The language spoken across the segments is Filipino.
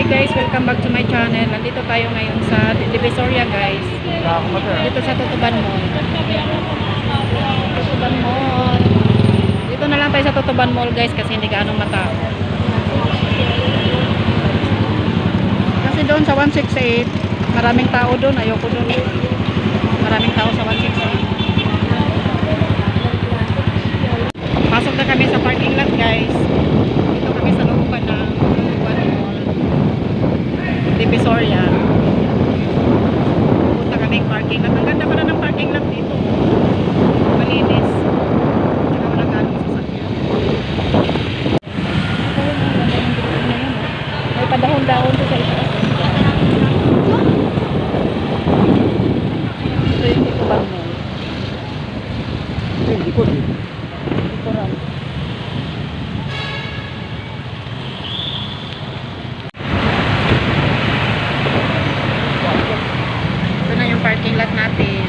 guys, welcome back to my channel. Nandito tayo ngayon sa Divisoria guys. Dito sa Tutuban Mall. Tutuban Mall. Dito na lang tayo sa Tutuban Mall guys kasi hindi gaano matao. Kasi doon sa 168, maraming tao doon. Ayoko doon. Maraming tao sa 168. Pasok na kami sa parking lot guys. Dito kami sa looban ng Tutuban Mall. Divisoria. Punta kaming parking lot. Ang ganda pala ng parking lot dito. Malinis. Tsaka walang ganong sasakyan. May padahon-dahon to sa itaas. Ito yung Tutuban Mall. Dito rin. Parking lot natin.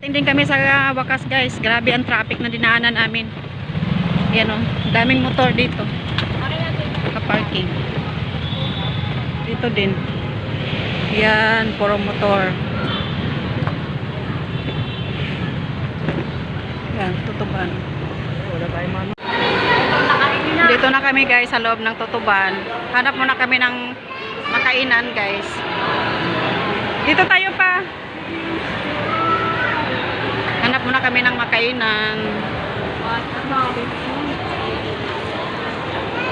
Din kami sa wakas guys. Grabe ang traffic na dinaanan namin. Yan o. Daming motor dito. Naka-parking. Dito din. Yan. Puro motor. Yan. Tutuban. Dito na kami guys sa loob ng Tutuban. Hanap muna kami ng makainan guys. Dito tayo pa. Hanap muna kami ng makainan.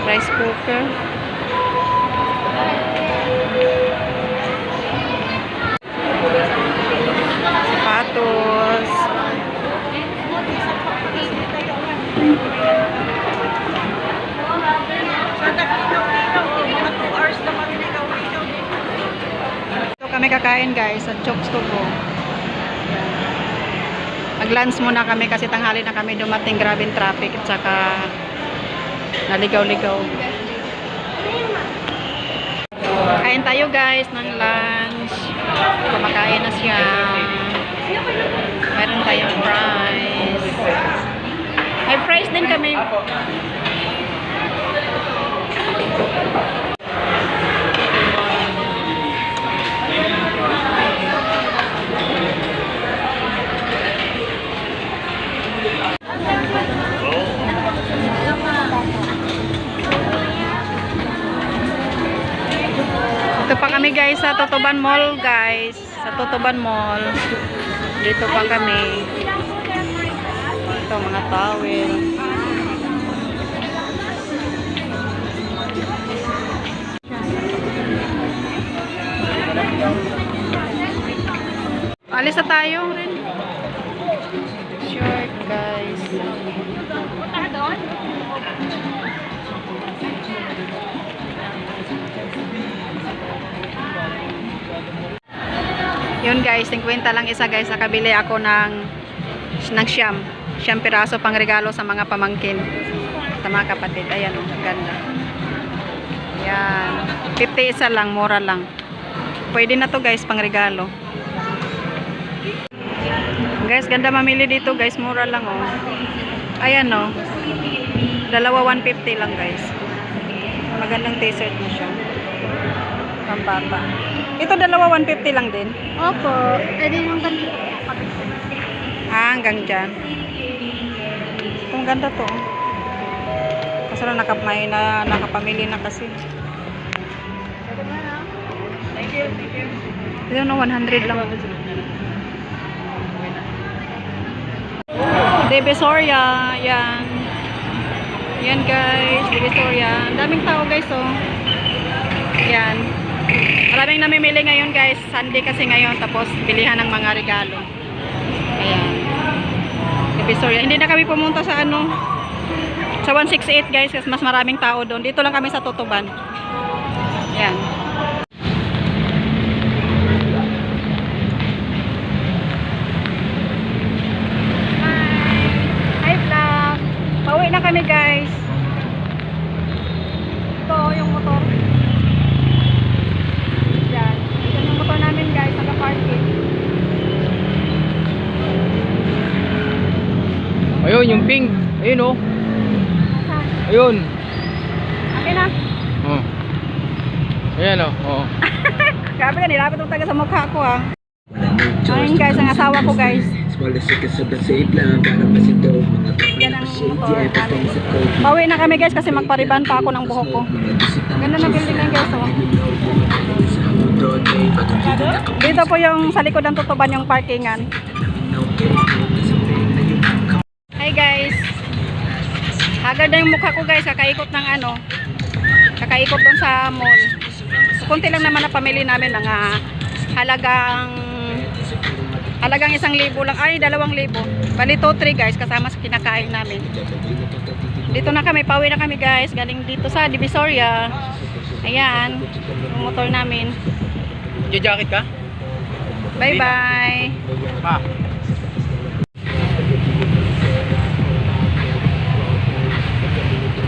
Rice cooker. Sapatos. Kami kakain guys sa Chokes to go. Mag-lunch muna kami kasi tanghali na kami dumating. Grabing traffic at saka naligaw-ligaw. Kain tayo guys ng lunch. Kumakain na siya. Meron tayong fries. May fries din kami. Ito pa kami guys sa Tutuban Mall guys. Sa Tutuban Mall. Dito pa kami. Ito mga towel. Alis na tayo rin. Short guys. Yun guys, 50 lang isa guys. Nakabili ako ng siyam piraso pang regalo sa mga pamangkin, sa mga kapatid. Ayan o, ganda. Ayan, 50 isa lang, mura lang. Pwede na to guys, pang regalo. Guys, ganda mamili dito guys, mura lang o. Ayan o, dalawa 150 lang guys. Magandang t-shirt na siya, pambata. Ito dalawa 150 lang din. Opo. Pwede yung ganito. Hanggang dyan. Itong ganda to. Kasi na nakapamili na kasi. Thank you. Ito na 100 lang. Divisoria. Yan. Yan guys. Divisoria. Ang daming tao guys oh. Yan. Maraming namimili ngayon guys. Sunday kasi ngayon. Tapos bilihan ng mga regalo. Ayan. Divisoria. Hindi na kami pumunta sa sa 168 guys. Kasi mas maraming tao doon. Dito lang kami sa Tutuban. Ayan. Hi vlog. Pauwi na kami guys. Ito yung motor. Namin guys, naka-parking. Ayun, yung pink. Ayun oh. Ayun. Okay na. Oh. Ayan o. Oh. Grabe ka, nilapit yung taga sa mukha ko ah. Ayun guys, ang asawa ko guys. Yan ang motor namin. Pauwi na kami guys kasi magpariban pa ako ng buhok ko. Ganda ng building na guys oh. Dito po yung sa likod ng tutuban yung parkingan. Hi guys. Agad na yung mukha ko guys, kakaikot ng ano. Kakaikot doon sa mall. So, kunti lang naman na pamili namin, mga halagang 1,000 lang, ay 2,000. Bali 2-3 guys, kasama sa kinakain namin. Dito na kami, pauwi na kami guys, galing dito sa Divisoria. Ayan, yung motor namin. Jacket ka? Bye bye. Pa.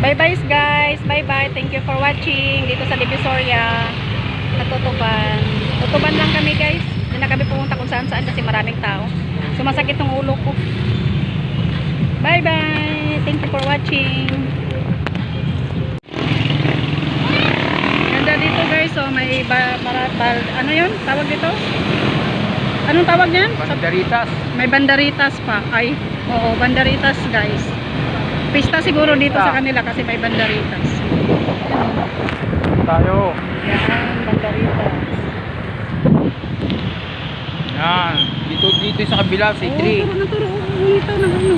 Bye bye guys, bye bye. Thank you for watching dito sa Divisoria sa Tutuban. Tutuban lang kami guys. Hindi na kami pumunta kung saan saan kasi maraming tao. Sumasakit ng ulo ko. Bye bye. Thank you for watching. Ganda dito guys. So may ano yun? Tawag dito? Anong tawag niyan? Banderitas. May banderitas pa. Ay, oo, banderitas guys. Pista siguro dito sa kanila kasi may banderitas. Tayo. Yan, banderitas. Yan. Dito sa kabila, sa 3. Turo na turo. Ito na ano.